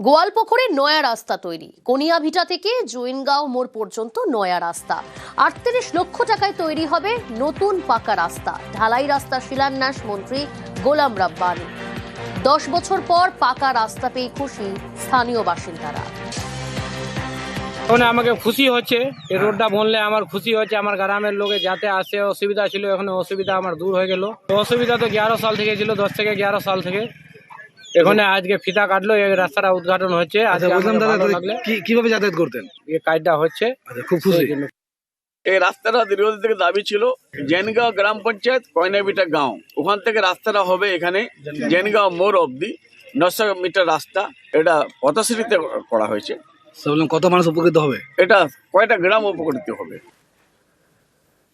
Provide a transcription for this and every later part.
গোয়ালপুকুরে নয়া রাস্তা তৈরি। কনিয়াভিটা থেকে জৈনগাঁও মোড় পর্যন্ত নয়া রাস্তা। ৩৮ লক্ষ টাকায় তৈরি হবে নতুন পাকা রাস্তা। ঢালাই রাস্তা শিলান্যাস মন্ত্রী গোলাম রাব্বানী। 10 বছর পর পাকা রাস্তা পেয়ে খুশি স্থানীয় বাসিন্দারা। এখন আমাকে খুশি হচ্ছে, এই রোডটা বনলে আমার খুশি হচ্ছে। আমার গ্রামের লোকে যাতে আসে অসুবিধা ছিল, এখন অসুবিধা আমার দূর হয়ে গেল। অসুবিধা তো 11 সাল থেকে ছিল, 10 থেকে 11 সাল থেকে। এখানে আজকে ফিতা কাটলো, এই রাস্তাটা উদ্ঘাটন হচ্ছে। কিভাবে যাতায়াত করতেন? এই কাজটা হচ্ছে, খুব খুশি। এই রাস্তাটা দীর্ঘদিন থেকে দাবি ছিল। জৈনগাঁও গ্রাম পঞ্চায়েত কয়নাবিটা গাঁও, ওখান থেকে রাস্তাটা হবে এখানে জৈনগাঁও মোড় অবধি 900 মিটার রাস্তা। এটা পথশ্রীতে করা হয়েছে। কত মানুষ উপকৃত হবে? এটা কয়টা গ্রাম উপকৃত হবে।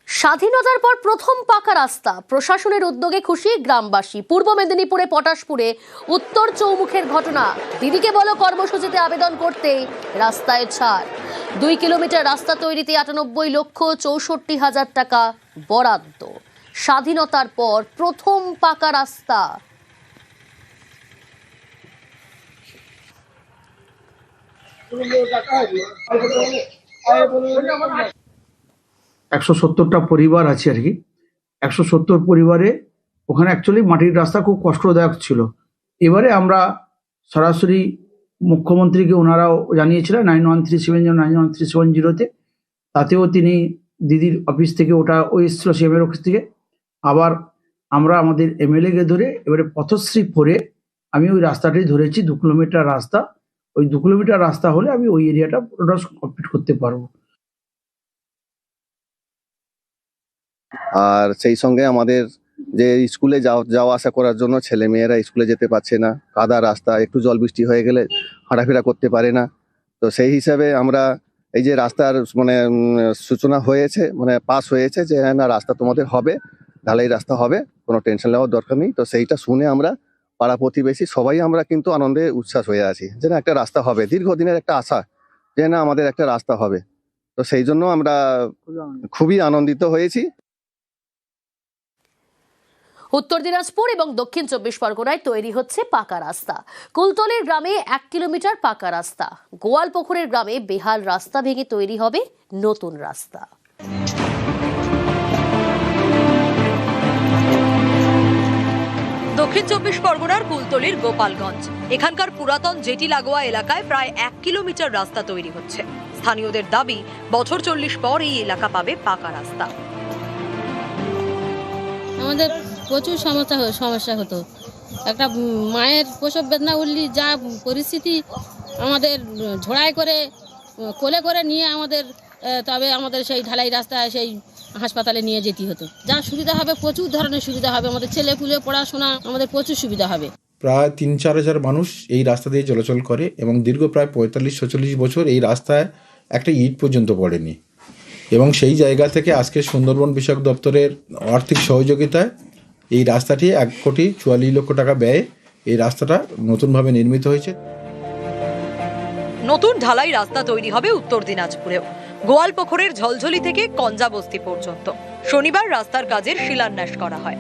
স্বাধীনতার পর প্রথম পাকা রাস্তা। প্রশাসনের উদ্যোগে খুশি গ্রামবাসী। পূর্ব মেদিনীপুরে পটাশপুরে উত্তর চৌমুখের ঘটনা। দিদিকে বলো কর্মসূচিতে আবেদন করতেই রাস্তায় ছাড়। 2 কিলোমিটার রাস্তা তৈরিতে 98,64,000 টাকা বরাদ্দ। স্বাধীনতার পর প্রথম পাকা রাস্তা। 170টা পরিবার আছে আর কি। 170 পরিবারে ওখানে অ্যাকচুয়ালি মাটির রাস্তা খুব কষ্টদায়ক ছিল। এবারে আমরা সরাসরি মুখ্যমন্ত্রীকে ওনারাও জানিয়েছিলেন 9137091370-তে। তাতেও তিনি দিদির অফিস থেকে ওটা এসেছিল, সিএমের অফিস থেকে। আবার আমরা আমাদের এমএলএকে ধরে এবারে পথশ্রী করে আমি ওই রাস্তাটাই ধরেছি। 2 কিলোমিটার রাস্তা। ওই 2 কিলোমিটার রাস্তা হলে আমি ওই এরিয়াটা পুরোটা কমপ্লিট করতে পারবো। আর সেই সঙ্গে আমাদের যে স্কুলে যাওয়া আসা করার জন্য ছেলে মেয়েরা স্কুলে যেতে পারছে না, কাদা রাস্তা, একটু জল বৃষ্টি হয়ে গেলে হাঁটাফেরা করতে পারে না। তো সেই হিসাবে আমরা এই যে রাস্তার সূচনা হয়েছে, পাস হয়েছে যে না রাস্তা তোমাদের হবে, ঢালাই রাস্তা হবে, কোনো টেনশন নেওয়ার দরকার নেই। তো সেইটা শুনে আমরা পাড়া প্রতিবেশী সবাই আমরা কিন্তু আনন্দে উচ্ছ্বাস হয়ে আছি যে না একটা রাস্তা হবে। দীর্ঘদিনের একটা আশা যে না আমাদের একটা রাস্তা হবে। তো সেই জন্য আমরা খুবই আনন্দিত হয়েছি। উত্তর দিনাজপুর এবং দক্ষিণ 24 পরগনায় তৈরি হচ্ছে পাকা রাস্তা। কুলতলির গ্রামে 1 কিলোমিটার পাকা রাস্তা। গোয়ালপুকুরের গ্রামে বেহাল রাস্তা ভেঙে তৈরি হবে নতুন রাস্তা। দক্ষিণ 24 পরগনার কুলতলির গোপালগঞ্জ। এখানকার পুরাতন জেটি লাগোয়া এলাকায় প্রায় 1 কিলোমিটার রাস্তা তৈরি হচ্ছে। স্থানীয়দের দাবি বছর 40 পর এই এলাকা পাবে পাকা রাস্তা। আমাদের প্রচুর সমস্যা হতো। একটা মায়ের প্রসব বেদনা উঠলি যা পরিস্থিতি, আমাদের ঝোড়াই করে কোলে করে নিয়ে তবে আমাদের সেই ঢালাই রাস্তায় সেই হাসপাতালে নিয়ে যেতে হতো। যা সুবিধা হবে, প্রচুর ধরনের সুবিধা হবে। আমাদের ছেলে পুলে পড়াশোনা আমাদের প্রচুর সুবিধা হবে। প্রায় 3-4 হাজার মানুষ এই রাস্তা দিয়ে চলাচল করে এবং দীর্ঘ প্রায় 45-46 বছর এই রাস্তায় একটা ইট পর্যন্ত পড়েনি। এবং সেই জায়গা থেকে আজকে সুন্দরবন বিষয়ক দপ্তরের আর্থিক সহযোগিতায় এই রাস্তাটি 1,44 লক্ষ টাকা ব্যয়ে এই রাস্তাটা নতুনভাবে নির্মিত হয়েছে। নতুন ঢালাই রাস্তা তৈরি হবে উত্তর দিনাজপুরেও। গোয়ালপুকুরের ঝলঝলি থেকে কঞ্জাবস্তি পর্যন্ত শনিবার রাস্তার কাজের শিলান্যাস করা হয়।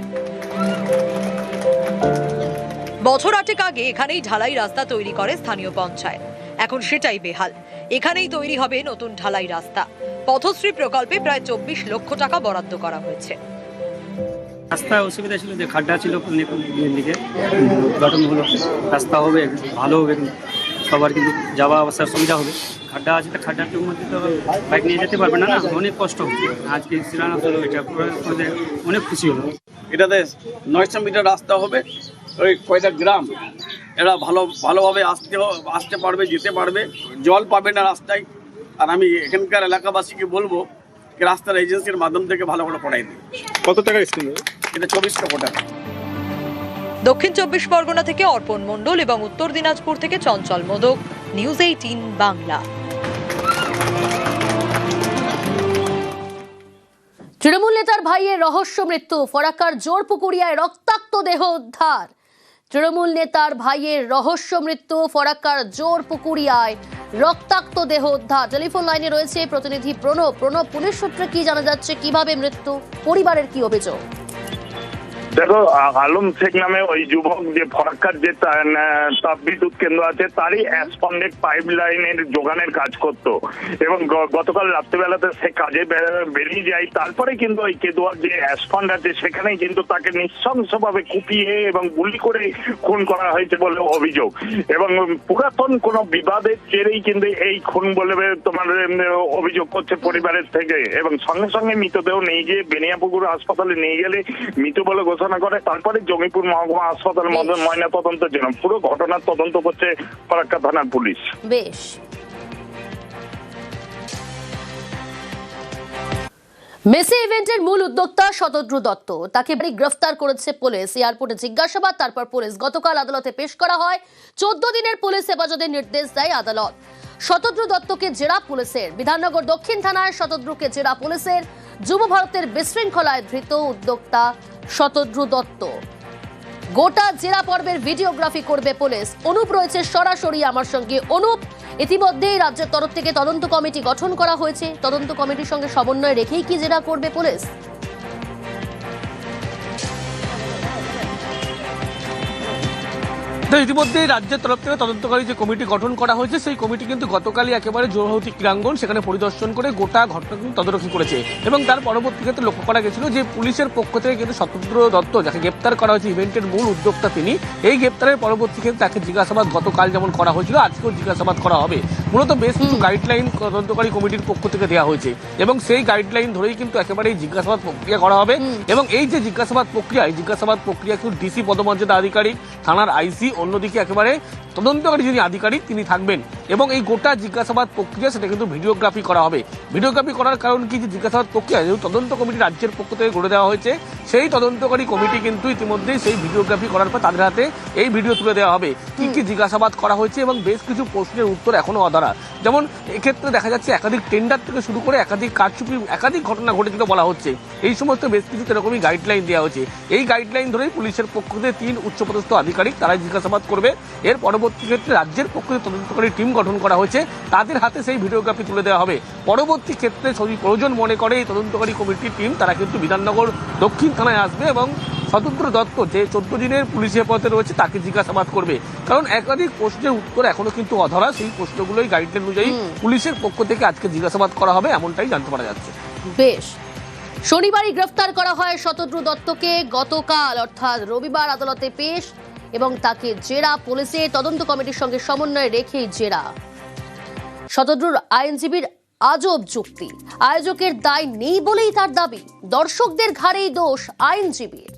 বছর 8 আগে এখানেই ঢালাই রাস্তা তৈরি করে স্থানীয় পঞ্চায়েত। এখন সেটাই বেহাল। এখানেই তৈরি হবে নতুন ঢালাই রাস্তা। পথশ্রী প্রকল্পে প্রায় 24 লক্ষ টাকা বরাদ্দ করা হয়েছে। রাস্তায় অসুবিধা ছিল, যে খাড্ডা ছিল দিকে, উদ্ঘাটন হলো, রাস্তা হবে, ভালো হবে, সবার কিন্তু যাওয়া আসার সুবিধা হবে। খাড্ডা আছে, তো খাড্ডার মধ্যে তো বাইক নিয়ে যেতে পারবে না, অনেক কষ্ট হচ্ছে। আজকে শিলান্যাস হলো, এটা অনেক খুশি হলো। এটাতে 900 মিটার রাস্তা হবে। ওই কয়টা গ্রাম এরা ভালোভাবে আসতে পারবে, যেতে পারবে, জল পাবে না রাস্তায়। আর আমি এখানকার এলাকাবাসীকে বলবো রাস্তার এজেন্সির মাধ্যম থেকে ভালো করে পড়াই দিই। কত টাকা স্কিম? এটা 24 লক্ষ টাকা। দক্ষিণ 24 পরগনা থেকে অর্পণ মণ্ডল এবং উত্তর দিনাজপুর থেকে চঞ্চল মোদক, নিউজ 18 বাংলা। তৃণমূল নেতার ভাইয়ের রহস্য মৃত্যু। ফরাক্কার জোরপুকুরিয়ায় রক্তাক্ত দেহ উদ্ধার। তৃণমূল নেতার ভাইয়ের রহস্য মৃত্যু। ফরাক্কার জোরপুকুরিয়ায় রক্তাক্ত দেহ উদ্ধার। টেলিফোন লাইনে রয়েছে প্রতিনিধি প্রণব। পুলিশ সূত্রে কি জানা যাচ্ছে, কিভাবে মৃত্যু, পরিবারের কি অভিযোগ? দেখো, আলম শেখ নামে ওই যুবক যে ফরাক্কার যে তাপবিদ্যুৎ কেন্দ্র আছে তারই অ্যাসপন্ডেড পাইপ লাইনের যোগানের কাজ করত এবং গতকাল রাত্রিবেলাতে সে কাজে বেরিয়ে যায়। তারপরে কিন্তু ওই কেদুয়ার যে অ্যাসপন্ড আছে সেখানেই কিন্তু তাকে নৃশংসভাবে কুপিয়ে এবং গুলি করে খুন করা হয়েছে বলে অভিযোগ এবং পুরাতন কোনো বিবাদের জেরেই কিন্তু এই খুন বলে তোমার অভিযোগ করছে পরিবারের থেকে এবং সঙ্গে সঙ্গে মৃতদেহ নিয়ে গিয়ে বেনিয়াপুকুর হাসপাতালে নিয়ে গেলে মৃত বলে ঘোষণা করে। তারপরে জঙ্গিপুর মহকুমা হাসপাতালের ময়না তদন্তের জন্য পুরো ঘটনার তদন্ত করছে ফারাক্কা থানার পুলিশ। বেশ, মেসি ইভেন্টের মূল উদ্যোক্তা শতদ্রু দত্ত, তাকে গ্রেফতার করেছে পুলিশ। এয়ারপোর্টে জিজ্ঞাসাবাদ, তারপর পুলিশ গতকাল আদালতে পেশ করা হয়। 14 দিনের পুলিশ হেফাজতের নির্দেশ দেয় আদালত। শতদ্রু দত্তকে জেরা পুলিশের। বিধাননগর দক্ষিণ থানায় শতদ্রুকে জেরা পুলিশের। যুব ভারতের বিশৃঙ্খলায় ধৃত উদ্যোক্তা শতদ্রু দত্ত। গোটা জেরা পর্বের ভিডিওগ্রাফি করবে পুলিশ। অনুপ রয়েছে সরাসরি আমার সঙ্গে। অনুপ, ইতিমধ্যেই রাজ্যের তরফ থেকে তদন্ত কমিটি গঠন করা হয়েছে। তদন্ত কমিটির সঙ্গে সমন্বয় রেখেই কি জেরা করবে পুলিশ? ইতিমধ্যে রাজ্যের তরফ থেকে তদন্তকারী যে কমিটি গঠন করা হয়েছে সেই কমিটি কিন্তু গতকালই একেবারে যুবভারতী ক্রীড়াঙ্গন সেখানে পরিদর্শন করে গোটা ঘটনা কিন্তু তদারকি করেছে এবং তার পরবর্তী ক্ষেত্রে লক্ষ্য করা গেছিল যে পুলিশের পক্ষ থেকে কিন্তু শতদ্রু দত্ত, যাকে গ্রেপ্তার করা হয়েছে ইভেন্টের মূল উদ্যোক্তা তিনি, এই গ্রেপ্তারের পরবর্তী ক্ষেত্রে তাকে জিজ্ঞাসাবাদ গতকাল যেমন করা হয়েছিল আজকেও জিজ্ঞাসাবাদ করা হবে। মূলত বেশ কিছু গাইডলাইন তদন্তকারী কমিটির পক্ষ থেকে দেওয়া হয়েছে এবং সেই গাইডলাইন ধরেই কিন্তু একেবারে জিজ্ঞাসাবাদ প্রক্রিয়া করা হবে এবং এই যে জিজ্ঞাসাবাদ প্রক্রিয়া কিন্তু ডিসি পদমর্যাদা আধিকারিক, থানার আইসি, অন্যদিকে একেবারে তদন্তকারী যিনি আধিকারিক তিনি থাকবেন এবং এই গোটা জিজ্ঞাসাবাদ প্রক্রিয়া সেটা কিন্তু ভিডিওগ্রাফি করা হবে। ভিডিওগ্রাফি করার কারণ কি, যে জিজ্ঞাসাবাদ প্রক্রিয়া যেহেতু তদন্ত কমিটি রাজ্যের পক্ষ থেকে গড়ে দেওয়া হয়েছে, সেই তদন্তকারী কমিটি কিন্তু ইতিমধ্যেই সেই ভিডিওগ্রাফি করার পর তাদের হাতে এই ভিডিও তুলে দেওয়া হবে কি কি জিজ্ঞাসাবাদ করা হয়েছে এবং বেশ কিছু প্রশ্নের উত্তর এখনো অধরা। যেমন এক্ষেত্রে দেখা যাচ্ছে একাধিক টেন্ডার থেকে শুরু করে একাধিক কারচুপি, একাধিক ঘটনা ঘটেছিল বলা হচ্ছে। এই সমস্ত বেশ কিছু এরকমই গাইডলাইন দেওয়া হয়েছে। এই গাইডলাইন ধরেই পুলিশের পক্ষ থেকে 3 উচ্চপদস্থ আধিকারিক তারাই জিজ্ঞাসাবাদ করবে। এর পরবর্তী ক্ষেত্রে রাজ্যের পক্ষ থেকে তদন্তকারী টিম গঠন করা হয়েছে, তাদের হাতে সেই ভিডিওগ্রাফি তুলে দেওয়া হবে। পরবর্তী ক্ষেত্রে যদি প্রয়োজন মনে করে এই তদন্তকারী কমিটির টিম তারা কিন্তু বিধাননগর দক্ষিণ থানায় আসবে এবং শতদ্রু দত্ত যে 14 দিনের পুলিশ হেফাজতে রয়েছে তাকে জিজ্ঞাসাবাদ করবে। কারণ একাধিক প্রশ্নের উত্তর এখনো কিন্তু অধরা। সেই প্রশ্নগুলোই গাইডলাইন অনুযায়ী পুলিশের পক্ষ থেকে আজকে জিজ্ঞাসাবাদ করা হবে, এমনটাই জানতে পারা যাচ্ছে। বেশ, শনিবারই গ্রেফতার করা হয় শতদ্রু দত্তকে। গতকাল অর্থাৎ রবিবার আদালতে পেশ এবং তাকে জেরা পুলিশে। তদন্ত কমিটির সঙ্গে সমন্বয় রেখেই জেরা। শতদ্রুর আইনজীবীর আজব যুক্তি, আয়োজকের দায় নেই বলেই তার দাবি। দর্শকদের ঘাড়েই দোষ আইনজীবীর।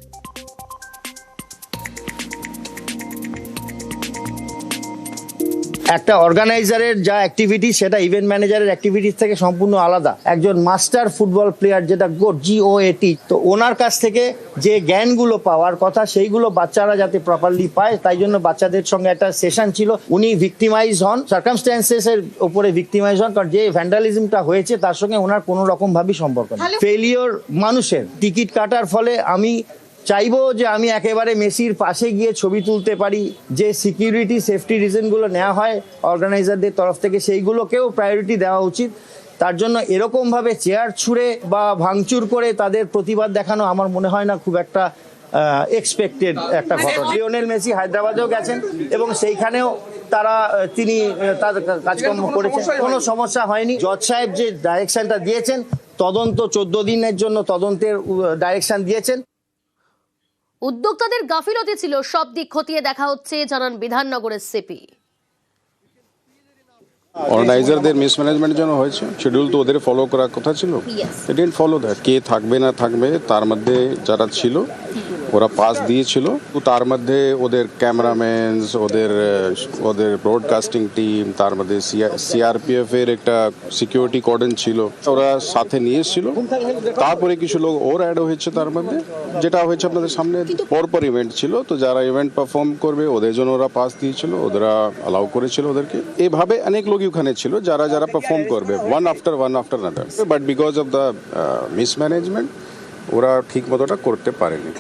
একটা অর্গানাইজারের যা অ্যাক্টিভিটি সেটা ইভেন্ট ম্যানেজারের অ্যাক্টিভিটিস থেকে সম্পূর্ণ আলাদা। একজন মাস্টার ফুটবল প্লেয়ার, যেটা GOAT, তো ওনার কাছ থেকে যে জ্ঞানগুলো পাওয়ার কথা সেইগুলো বাচ্চারা যাতে প্রপারলি পায়, তাই জন্য বাচ্চাদের সঙ্গে একটা সেশন ছিল। উনি ভিক্টিমাইজ হন, সার্কামস্ট্যান্সেসের উপরে ভিক্টিমাইজ হন, কারণ যে ভ্যান্ডালিজমটা হয়েছে তার সঙ্গে ওনার কোনো রকম ভাবেই সম্পর্ক নেই। ফেলিওর মানুষের টিকিট কাটার ফলে আমি চাইবো যে আমি একেবারে মেসির পাশে গিয়ে ছবি তুলতে পারি। যে সিকিউরিটি সেফটি রিজনগুলো নেওয়া হয় অর্গানাইজারদের তরফ থেকে সেইগুলোকেও প্রায়োরিটি দেওয়া উচিত। তার জন্য এরকমভাবে চেয়ার ছুঁড়ে বা ভাঙচুর করে তাদের প্রতিবাদ দেখানো আমার মনে হয় না খুব একটা এক্সপেক্টেড একটা ঘটনা। লিওনেল মেসি হায়দ্রাবাদেও গেছেন এবং সেইখানেও তিনি তার কাজকর্ম করেছেন, কোনো সমস্যা হয়নি। জজ সাহেব যে ডাইরেকশনটা দিয়েছেন, তদন্ত 14 দিনের জন্য তদন্তের ডাইরেকশন দিয়েছেন। উদ্যোক্তাদের গাফিলতি ছিল, সব দিক খতিয়ে দেখা হচ্ছে, জানান বিধাননগরের সিপি। অর্গানাইজারদের মিসম্যানেজমেন্ট যেন হয়েছে, শিডিউল তো ওদের ফলো করার কথা ছিল, দে ডিডন্ট ফলো দ্যাট। কে থাকবে না থাকবে তার মধ্যে যারা ছিল ওরা পাস দিয়েছিল, তো তার মধ্যে ওদের ক্যামেরাম্যানস, ওদের ব্রডকাস্টিং টিম, তার মধ্যে CRPF এর একটা সিকিউরিটি কর্ডন ছিল, ওরা সাথে নিয়ে এসেছিল। তারপরে কিছু লোক ওর অ্যাড হয়েছে তার মধ্যে, যেটা হয়েছে আপনাদের সামনে পরপর ইভেন্ট ছিল, তো যারা ইভেন্ট পারফর্ম করবে ওদের জন্য ওরা পাস দিয়েছিল, ওরা অ্যালাউ করেছিল ওদেরকে। এইভাবে অনেক লোকই ওখানে ছিল যারা পারফর্ম করবে one after another, but because of the mismanagement ওরা ঠিক মতোটা করতে পারেনি।